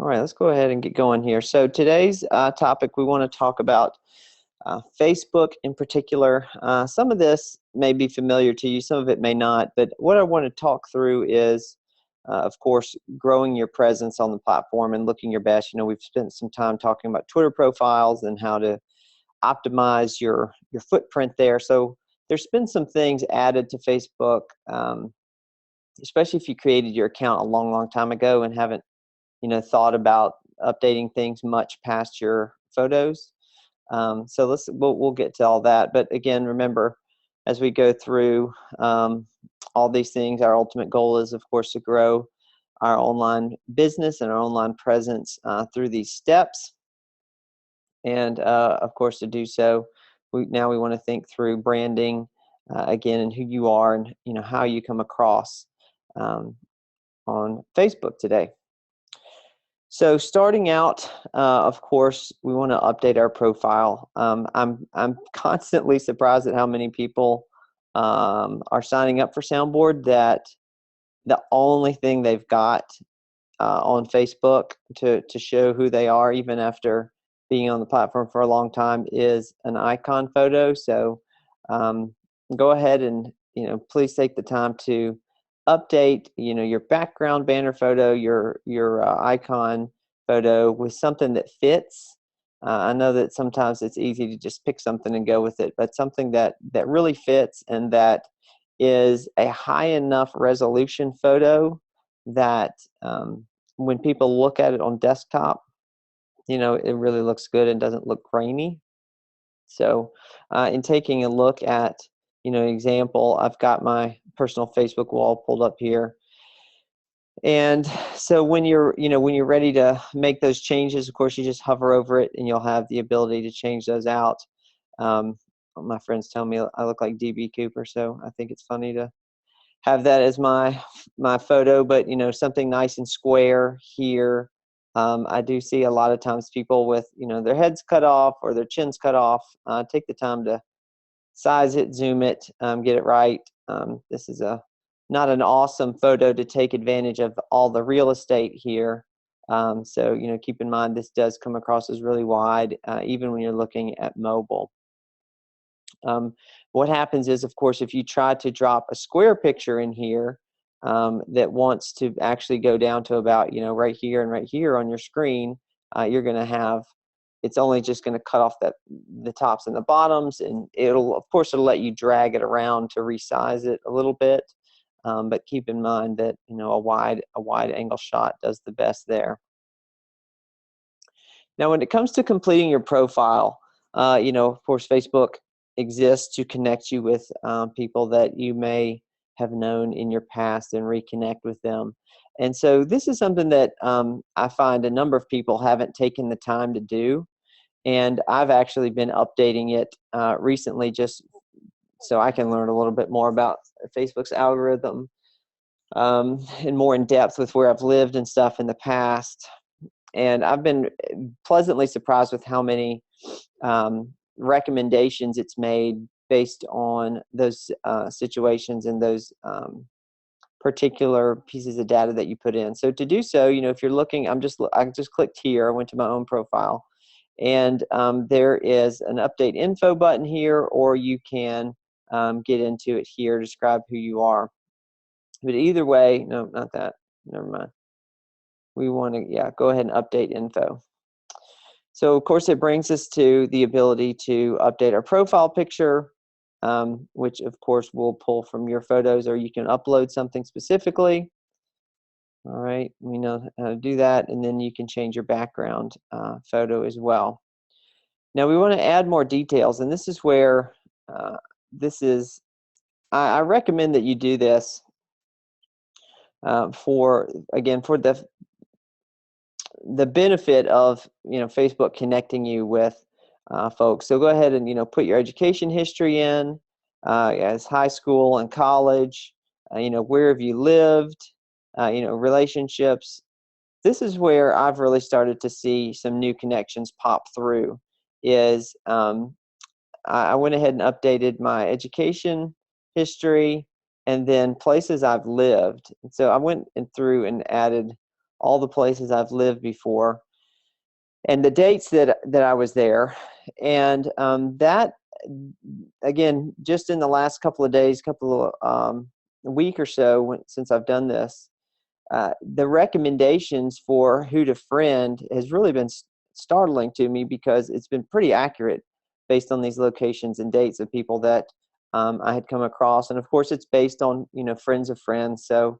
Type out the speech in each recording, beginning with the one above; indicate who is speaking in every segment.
Speaker 1: All right, let's go ahead and get going here. So today's topic, we want to talk about Facebook in particular. Some of this may be familiar to you, some of it may not, but what I want to talk through is, of course, growing your presence on the platform and looking your best. You know, we've spent some time talking about Twitter profiles and how to optimize your footprint there. So there's been some things added to Facebook, especially if you created your account a long, long time ago and haven't thought about updating things much past your photos. So we'll get to all that. But again, remember, as we go through all these things, our ultimate goal is, of course, to grow our online business and our online presence through these steps. And of course, to do so, we want to think through branding again, and who you are, and how you come across um, on Facebook today. So starting out, of course, we want to update our profile. I'm constantly surprised at how many people are signing up for Soundboard that the only thing they've got on Facebook to show who they are, even after being on the platform for a long time, is an icon photo. So go ahead and please take the time to update your background banner photo, your icon photo with something that fits. I know that sometimes it's easy to just pick something and go with it, but something that really fits and that is a high enough resolution photo that when people look at it on desktop, it really looks good and doesn't look grainy. So in taking a look at example, I've got my personal Facebook wall pulled up here. And so when you're ready to make those changes, of course, you just hover over it and you'll have the ability to change those out. My friends tell me I look like DB Cooper, so I think it's funny to have that as my photo, but something nice and square here. I do see a lot of times people with their heads cut off or their chins cut off. Take the time to size it, zoom it, get it right. This is not an awesome photo to take advantage of all the real estate here. So keep in mind this does come across as really wide, even when you're looking at mobile. What happens is, of course, if you try to drop a square picture in here that wants to actually go down to about right here and right here on your screen, you're going to have, it's only just going to cut off the tops and the bottoms, and it'll let you drag it around to resize it a little bit. But keep in mind that a wide angle shot does the best there. Now, when it comes to completing your profile, of course, Facebook exists to connect you with people that you may have known in your past and reconnect with them. And so this is something that I find a number of people haven't taken the time to do. And I've actually been updating it recently just so I can learn a little bit more about Facebook's algorithm and more in depth with where I've lived and stuff in the past. And I've been pleasantly surprised with how many recommendations it's made based on those situations and those particular pieces of data that you put in. So to do so, if you're looking, I just clicked here. I went to my own profile, and there is an update info button here, or you can get into it here, describe who you are. But either way, no, not that. Never mind. We want to, go ahead and update info. So of course it brings us to the ability to update our profile picture, which of course we'll pull from your photos, or you can upload something specifically. All right, we know how to do that, and then you can change your background photo as well. Now we want to add more details, and this is where I recommend that you do this for the benefit of Facebook connecting you with folks. So go ahead and put your education history in, as high school and college. Where have you lived? Relationships. This is where I've really started to see some new connections pop through. I went ahead and updated my education history and then places I've lived. And so I went through and added all the places I've lived before, and the dates that I was there. And that, again, just in the last couple of days, couple of week or so since I've done this, the recommendations for who to friend has really been startling to me, because it's been pretty accurate based on these locations and dates of people that I had come across. And of course, it's based on, friends of friends. So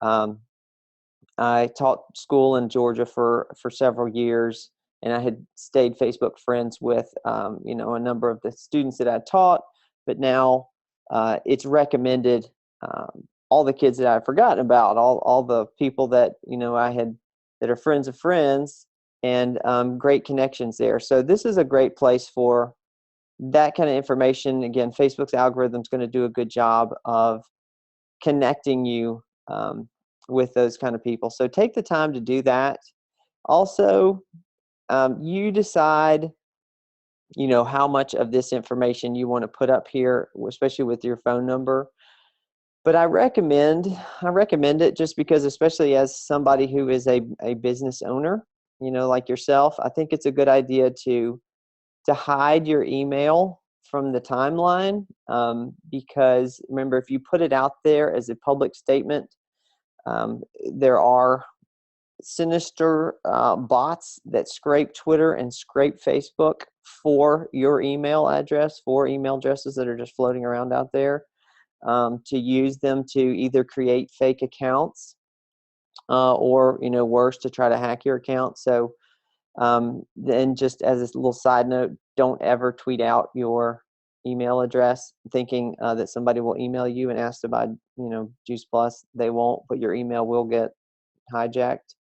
Speaker 1: I taught school in Georgia for several years, and I had stayed Facebook friends with, a number of the students that I taught. But now it's recommended all the kids that I've forgotten about, all the people that I had that are friends of friends, and great connections there. So this is a great place for that kind of information. Again, Facebook's algorithm is going to do a good job of connecting you with those kind of people. So take the time to do that. Also, you decide, how much of this information you want to put up here, especially with your phone number. But I recommend it, just because, especially as somebody who is a business owner, like yourself, I think it's a good idea to hide your email from the timeline, because remember, if you put it out there as a public statement, there are sinister bots that scrape Twitter and scrape Facebook for your email address, for email addresses that are just floating around out there, to use them to either create fake accounts, or worse, to try to hack your account. So then, just as a little side note, don't ever tweet out your email address thinking that somebody will email you and ask to buy Juice Plus. They won't, but your email will get hijacked.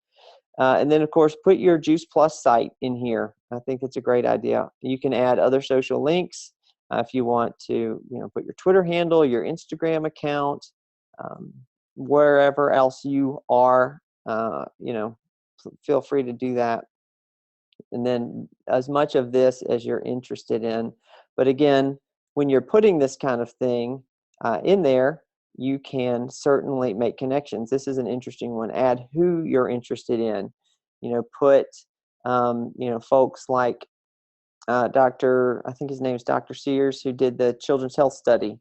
Speaker 1: And then, of course, put your Juice Plus site in here. I think it's a great idea. You can add other social links if you want to, put your Twitter handle, your Instagram account, wherever else you are. Feel free to do that. And then as much of this as you're interested in. But again, when you're putting this kind of thing in there, you can certainly make connections. This is an interesting one. Add who you're interested in. Put folks like Dr. I think his name is Dr. Sears, who did the Children's Health Study.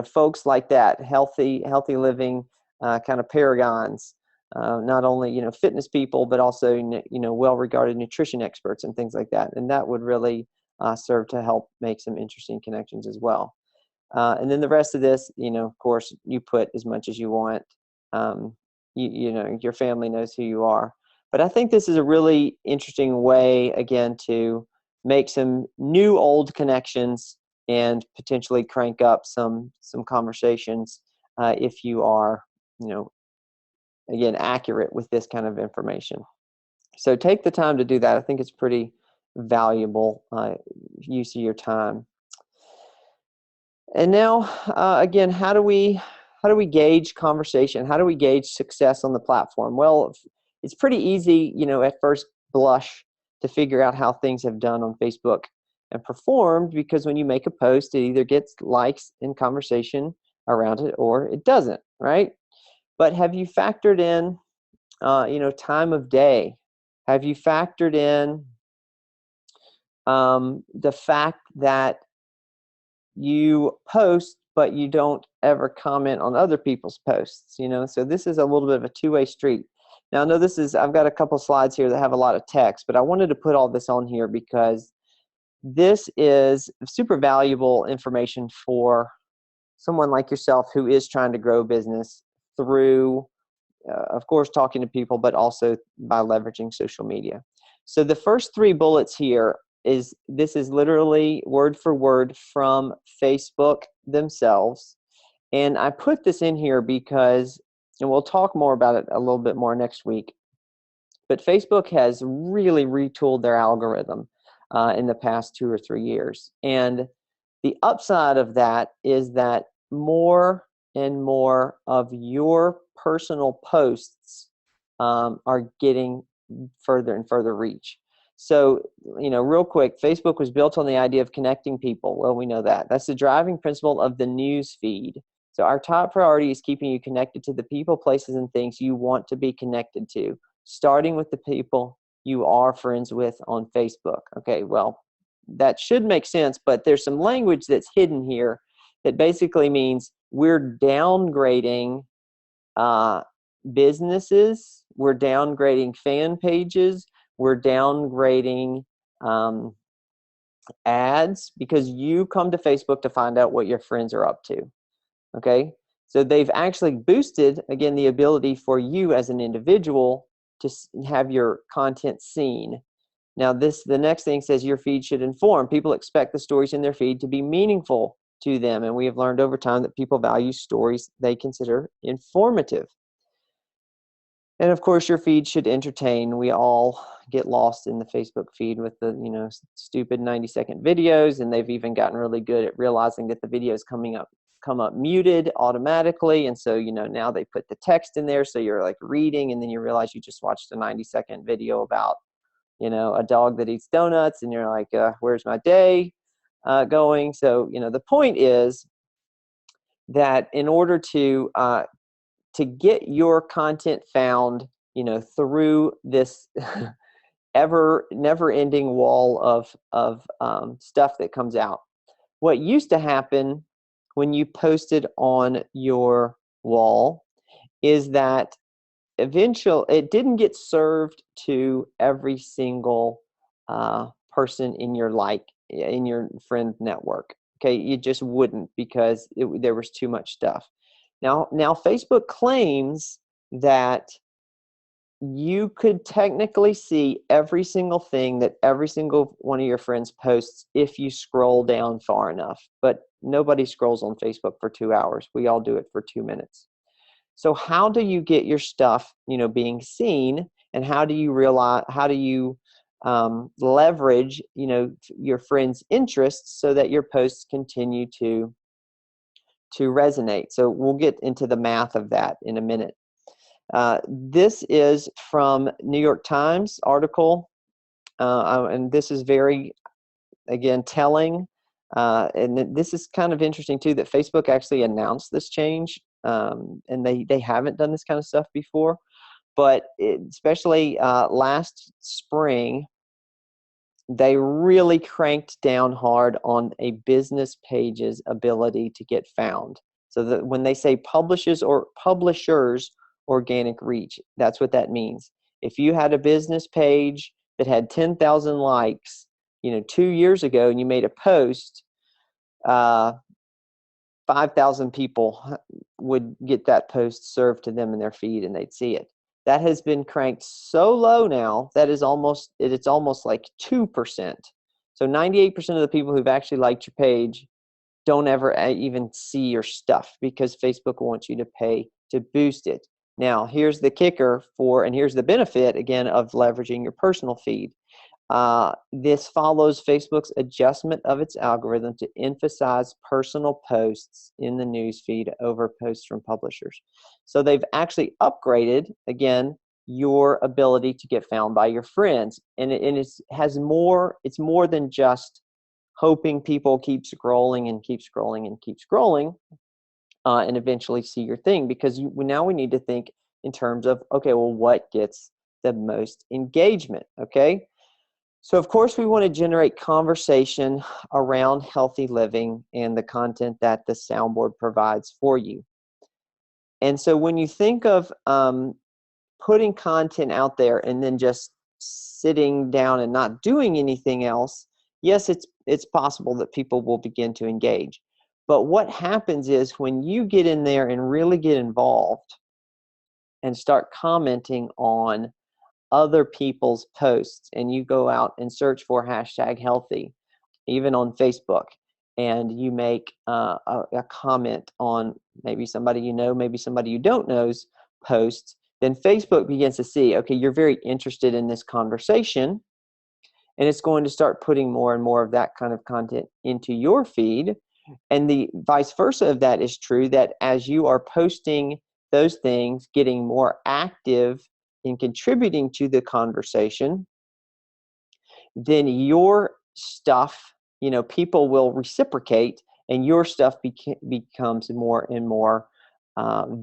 Speaker 1: Folks like that, healthy living kind of paragons. Not only fitness people, but also well-regarded nutrition experts and things like that. And that would really serve to help make some interesting connections as well. And then the rest of this, of course, you put as much as you want. Your family knows who you are. But I think this is a really interesting way, again, to make some new old connections and potentially crank up some conversations if you are, again, accurate with this kind of information. So take the time to do that. I think it's pretty valuable use of your time. And now, again, how do we gauge conversation? How do we gauge success on the platform? Well, it's pretty easy, at first blush, to figure out how things have done on Facebook and performed, because when you make a post, it either gets likes and conversation around it, or it doesn't, right? But have you factored in, time of day? Have you factored in the fact that you post, but you don't ever comment on other people's posts? So this is a little bit of a two-way street. Now, I know I've got a couple slides here that have a lot of text, but I wanted to put all this on here because this is super valuable information for someone like yourself who is trying to grow business through, of course, talking to people, but also by leveraging social media. So the first three bullets here is literally word for word from Facebook themselves. And I put this in here because, and we'll talk more about it a little bit more next week, but Facebook has really retooled their algorithm in the past 2 or 3 years. And the upside of that is that more and more of your personal posts are getting further and further reach. So, real quick, Facebook was built on the idea of connecting people. Well, we know that. That's the driving principle of the news feed. So our top priority is keeping you connected to the people, places, and things you want to be connected to, starting with the people you are friends with on Facebook. Okay, well, that should make sense, but there's some language that's hidden here that basically means we're downgrading businesses, we're downgrading fan pages, we're downgrading ads, because you come to Facebook to find out what your friends are up to. Okay, so they've actually boosted, again, the ability for you as an individual to have your content seen. Now the next thing says your feed should inform. People expect the stories in their feed to be meaningful to them, and we have learned over time that people value stories they consider informative. And of course, your feed should entertain. We all get lost in the Facebook feed with the, stupid 90-second videos, and they've even gotten really good at realizing that the videos come up muted automatically. And so, now they put the text in there, so you're like reading, and then you realize you just watched a 90-second video about, a dog that eats donuts, and you're like, where's my day going? So, the point is that in order to get your content found, through this never-ending wall of stuff that comes out. What used to happen when you posted on your wall is that eventually it didn't get served to every single person in your friend network. Okay, you just wouldn't, because there was too much stuff. Now Facebook claims that you could technically see every single thing that every single one of your friends posts if you scroll down far enough. But nobody scrolls on Facebook for 2 hours. We all do it for 2 minutes. So how do you get your stuff, being seen, and how do you leverage, your friends' interests so that your posts continue to resonate? So we'll get into the math of that in a minute. This is from New York Times article, and this is very, again, telling. And this is kind of interesting too, that Facebook actually announced this change, and they haven't done this kind of stuff before. But especially last spring, they really cranked down hard on a business page's ability to get found. So that when they say publishers organic reach, that's what that means. If you had a business page that had 10,000 likes, 2 years ago, and you made a post, 5,000 people would get that post served to them in their feed, and they'd see it. That has been cranked so low now that it's almost like 2%. So 98% of the people who've actually liked your page don't ever even see your stuff, because Facebook wants you to pay to boost it. Now, here's the kicker and here's the benefit, again, of leveraging your personal feed. This follows Facebook's adjustment of its algorithm to emphasize personal posts in the news feed over posts from publishers. So they've actually upgraded, again, your ability to get found by your friends. And it's more than just hoping people keep scrolling and keep scrolling and keep scrolling and eventually see your thing, because now we need to think in terms of, okay, well, what gets the most engagement? Okay. So of course we want to generate conversation around healthy living and the content that the soundboard provides for you. And so when you think of putting content out there and then just sitting down and not doing anything else, yes, it's possible that people will begin to engage. But what happens is when you get in there and really get involved and start commenting on other people's posts, and you go out and search for #healthy, even on Facebook, and you make a comment on maybe somebody you know, maybe somebody you don't know's posts, then Facebook begins to see, okay, you're very interested in this conversation, and it's going to start putting more and more of that kind of content into your feed. And the vice versa of that is true, that as you are posting those things, getting more active in contributing to the conversation, then your stuff, people will reciprocate and your stuff becomes more and more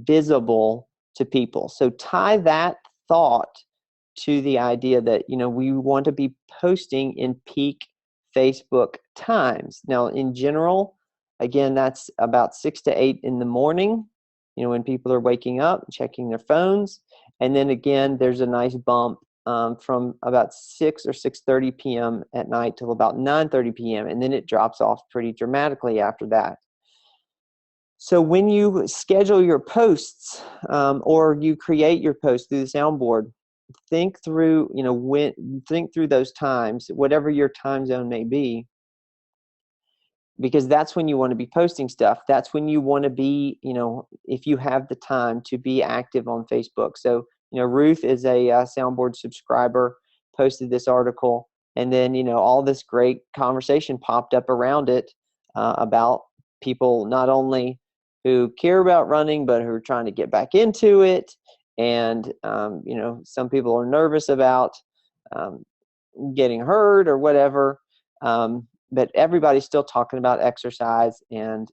Speaker 1: visible to people. So tie that thought to the idea that, you know, we want to be posting in peak Facebook times. Now, in general, again, that's about 6 to 8 in the morning, you know, when people are waking up, checking their phones. And then again, there's a nice bump from about 6 or 6:30 p.m. at night till about 9:30 p.m. And then it drops off pretty dramatically after that. So when you schedule your posts or you create your posts through the soundboard, think through, you know, think through those times, whatever your time zone may be, because that's when you want to be posting stuff. That's when you want to be, you know, if you have the time to be active on Facebook. So, you know, Ruth is a soundboard subscriber, posted this article, and then, you know, all this great conversation popped up around it about people not only who care about running, but who are trying to get back into it. And, you know, some people are nervous about getting hurt or whatever. But everybody's still talking about exercise and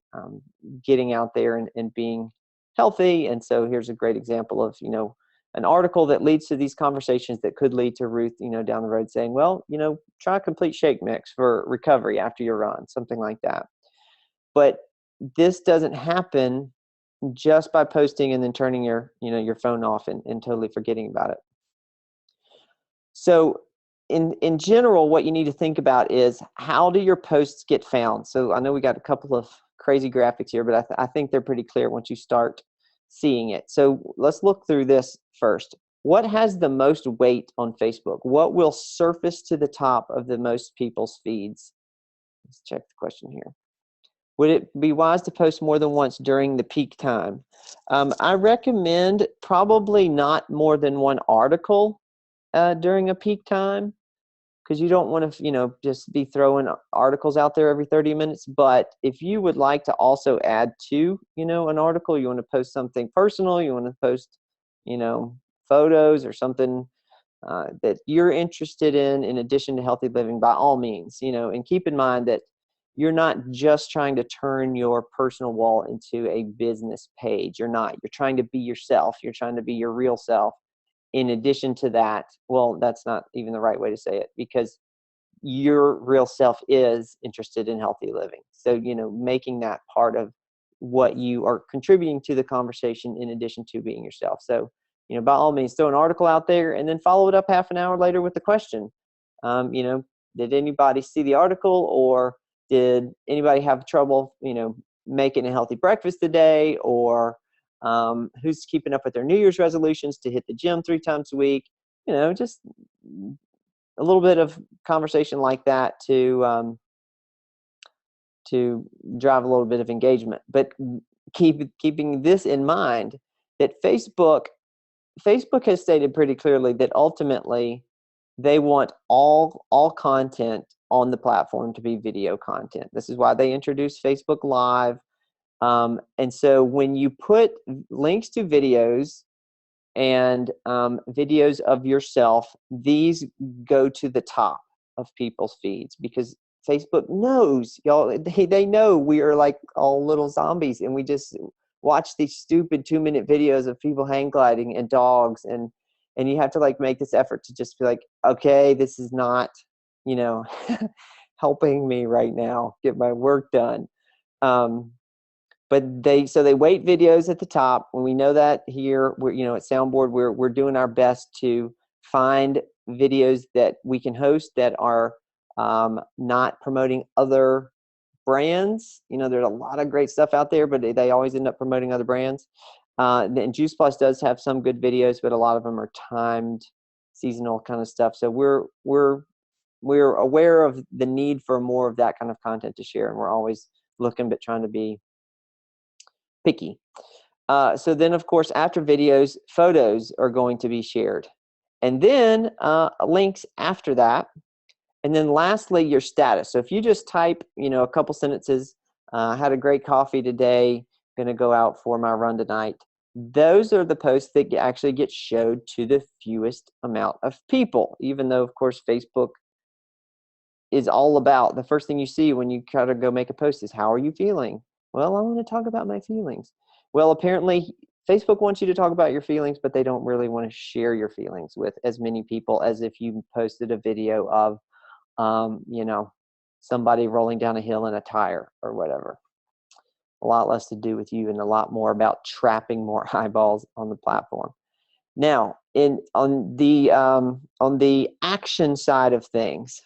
Speaker 1: getting out there and being healthy. And so here's a great example of, you know, an article that leads to these conversations that could lead to Ruth, you know, down the road saying, well, you know, try a complete shake mix for recovery after your run, something like that. But this doesn't happen just by posting and then turning your, you know, your phone off and totally forgetting about it. So in general, what you need to think about is, how do your posts get found? So I know we got a couple of crazy graphics here, but I think they're pretty clear once you start seeing it. So let's look through this first. What has the most weight on Facebook? What will surface to the top of the most people's feeds? Let's check the question here. Would it be wise to post more than once during the peak time? I recommend probably not more than one article during a peak time, because you don't want to, you know, just be throwing articles out there every 30 minutes. But if you would like to also add to, you know, an article, you want to post something personal, you want to post, you know, photos or something that you're interested in addition to healthy living, by all means, you know, and keep in mind that you're not just trying to turn your personal wall into a business page. You're not. You're trying to be yourself. You're trying to be your real self. In addition to that, well, that's not even the right way to say it, because your real self is interested in healthy living. So, you know, making that part of what you are contributing to the conversation in addition to being yourself. So, you know, by all means, throw an article out there and then follow it up half an hour later with the question. You know, did anybody see the article, or did anybody have trouble, you know, making a healthy breakfast today, or who's keeping up with their New Year's resolutions to hit the gym 3 times a week? You know, just a little bit of conversation like that to drive a little bit of engagement. But keeping this in mind, that Facebook has stated pretty clearly that ultimately they want all content on the platform to be video content. This is why they introduced Facebook Live. And so when you put links to videos and videos of yourself, these go to the top of people's feeds, because Facebook knows, y'all, they know we are like all little zombies, and we just watch these stupid 2-minute videos of people hang gliding and dogs, and you have to like make this effort to just be like, okay, this is not, you know, helping me right now get my work done. But they weight videos at the top. When we know that here, we're, you know, at Soundboard, we're doing our best to find videos that we can host that are not promoting other brands. You know, there's a lot of great stuff out there, but they always end up promoting other brands. And Juice Plus does have some good videos, but a lot of them are timed, seasonal kind of stuff. So we're aware of the need for more of that kind of content to share, and we're always looking, but trying to be picky. So then, of course, after videos, photos are going to be shared, and then links after that. And then lastly, your status. So if you just type, you know, a couple sentences, had a great coffee today, gonna go out for my run tonight. Those are the posts that actually get showed to the fewest amount of people, even though, of course, Facebook is all about. The first thing you see when you try to go make a post is, how are you feeling? Well, I want to talk about my feelings. Well, apparently Facebook wants you to talk about your feelings, but they don't really want to share your feelings with as many people as if you posted a video of, you know, somebody rolling down a hill in a tire or whatever. A lot less to do with you and a lot more about trapping more eyeballs on the platform. Now, on the action side of things,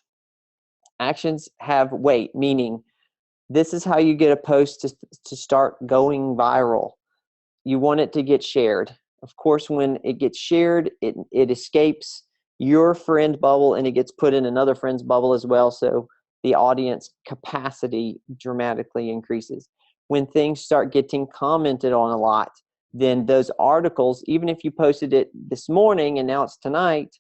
Speaker 1: actions have weight, meaning this is how you get a post to start going viral. You want it to get shared. Of course, when it gets shared, it escapes your friend bubble and it gets put in another friend's bubble as well. So the audience capacity dramatically increases. When things start getting commented on a lot, then those articles, even if you posted it this morning and now it's tonight,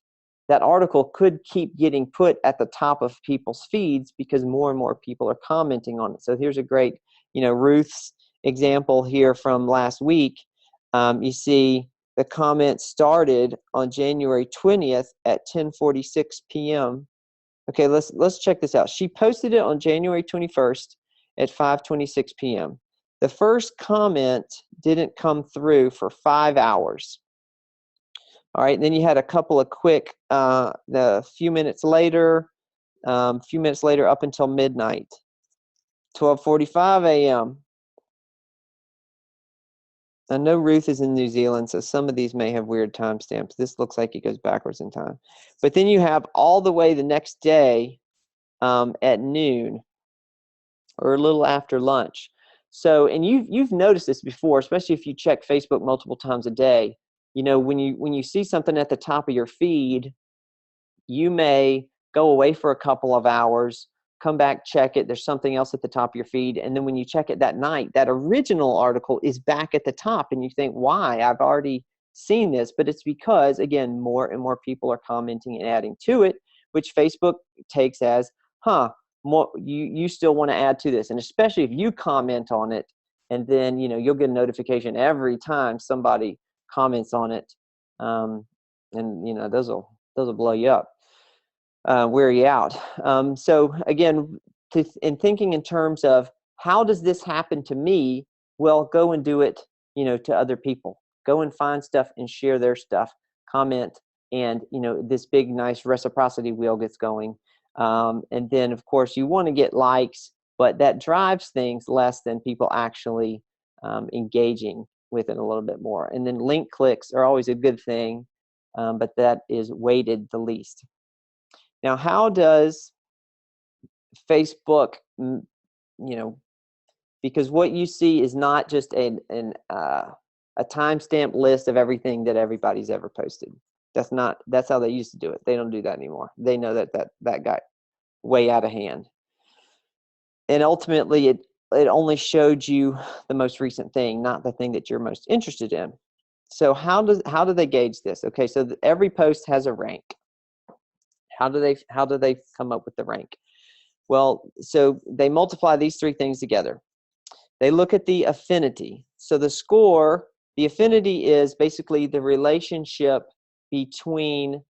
Speaker 1: that article could keep getting put at the top of people's feeds because more and more people are commenting on it. So here's a great, Ruth's example here from last week. You see the comment started on January 20th at 10:46 p.m. Okay, let's check this out. She posted it on January 21st at 5:26 p.m. The first comment didn't come through for 5 hours. All right, then you had a couple of quick, a few minutes later up until midnight, 12:45 a.m. I know Ruth is in New Zealand, so some of these may have weird timestamps. This looks like it goes backwards in time. But then you have all the way the next day at noon or a little after lunch. So, and you've noticed this before, especially if you check Facebook multiple times a day. When you see something at the top of your feed, you may go away for a couple of hours, come back, check it. There's something else at the top of your feed. And then when you check it that night, that original article is back at the top. And you think, why? I've already seen this. But it's because, again, more and more people are commenting and adding to it, which Facebook takes as, more, you still want to add to this. And especially if you comment on it, and then, you'll get a notification every time somebody comments on it. And, those will blow you up. Wear you out. So again, in thinking in terms of how does this happen to me? Well, go and do it, to other people. Go and find stuff and share their stuff, comment, and this big nice reciprocity wheel gets going. And then of course you want to get likes, but that drives things less than people actually engaging with it a little bit more. And then link clicks are always a good thing, but that is weighted the least. Now, how does Facebook, because what you see is not just a timestamp list of everything that everybody's ever posted. That's how they used to do it. They don't do that anymore. They know that got way out of hand. And ultimately, it only showed you the most recent thing, not the thing that you're most interested in. So how do they gauge this? Okay, so every post has a rank. How do they come up with the rank? Well, so they multiply these three things together. They look at the affinity. So the affinity is basically the relationship between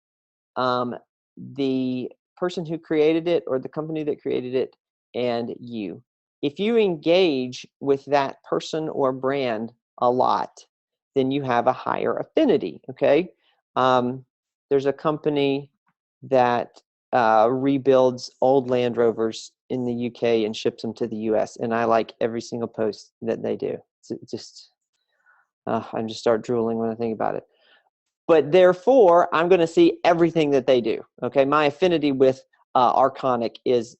Speaker 1: the person who created it or the company that created it and you. If you engage with that person or brand a lot, then you have a higher affinity, okay? There's a company that rebuilds old Land Rovers in the UK and ships them to the US, and I like every single post that they do. I just start drooling when I think about it. But therefore, I'm going to see everything that they do. Okay, my affinity with Arconic is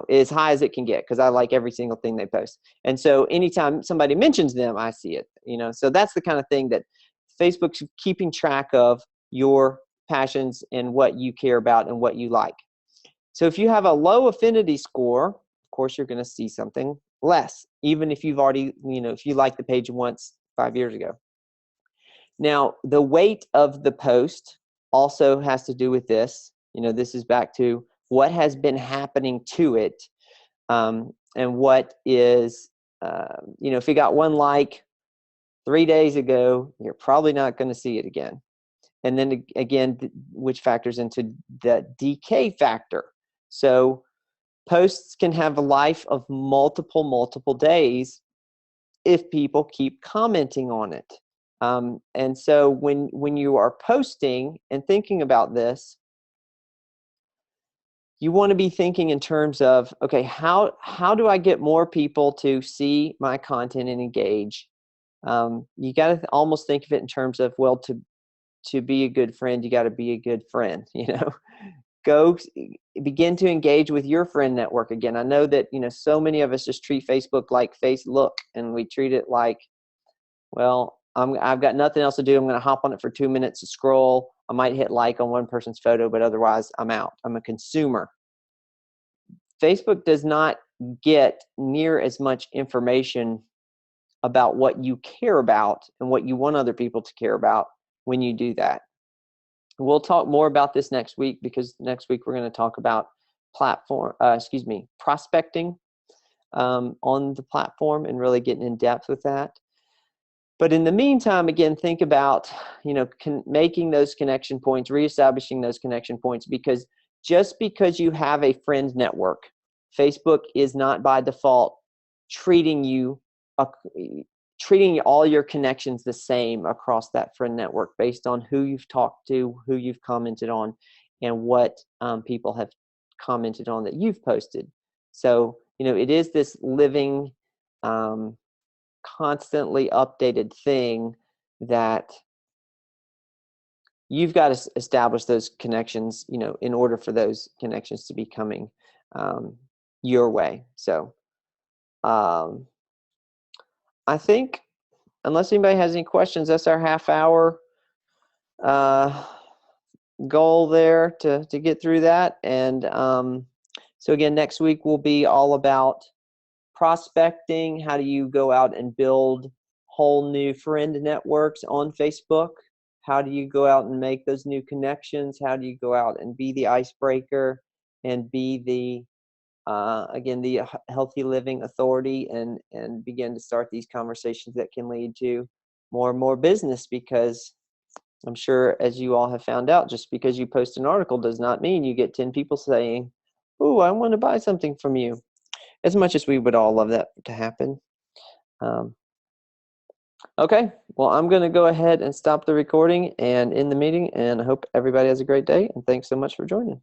Speaker 1: as high as it can get because I like every single thing they post. And so anytime somebody mentions them, I see it. So that's the kind of thing that Facebook's keeping track of your passions and what you care about and what you like. So if you have a low affinity score, of course you're going to see something less, even if you've already, if you liked the page once 5 years ago. Now, the weight of the post also has to do with this. This is back to what has been happening to it, and what is, if you got one like 3 days ago, you're probably not going to see it again. And then again, which factors into the decay factor. So Posts can have a life of multiple days if people keep commenting on it. And so when you are posting and thinking about this, you want to be thinking in terms of, okay, how do I get more people to see my content and engage? You got to almost think of it in terms of, well, to be a good friend, you got to be a good friend. Go begin to engage with your friend network again. I know that so many of us just treat Facebook like Facebook, and we treat it like, well, I've got nothing else to do. I'm going to hop on it for 2 minutes to scroll. I might hit like on one person's photo, but otherwise I'm out. I'm a consumer. Facebook does not get near as much information about what you care about and what you want other people to care about when you do that. We'll talk more about this next week, because next week we're going to talk about prospecting on the platform and really getting in depth with that. But in the meantime, again, think about making those connection points, reestablishing those connection points, because just because you have a friend network, Facebook is not by default treating all your connections the same across that friend network based on who you've talked to, who you've commented on, and what people have commented on that you've posted. So it is this living, constantly updated thing that you've got to establish those connections, in order for those connections to be coming your way. So I think, unless anybody has any questions, that's our half-hour goal there to get through that. And so again, next week will be all about prospecting. How do you go out and build whole new friend networks on Facebook? How do you go out and make those new connections? How do you go out and be the icebreaker and be the again, the healthy living authority, and begin to start these conversations that can lead to more and more business? Because I'm sure, as you all have found out, just because you post an article does not mean you get 10 people saying, "Oh, I want to buy something from you," as much as we would all love that to happen. Okay, well, I'm going to go ahead and stop the recording and end the meeting, and I hope everybody has a great day, and thanks so much for joining.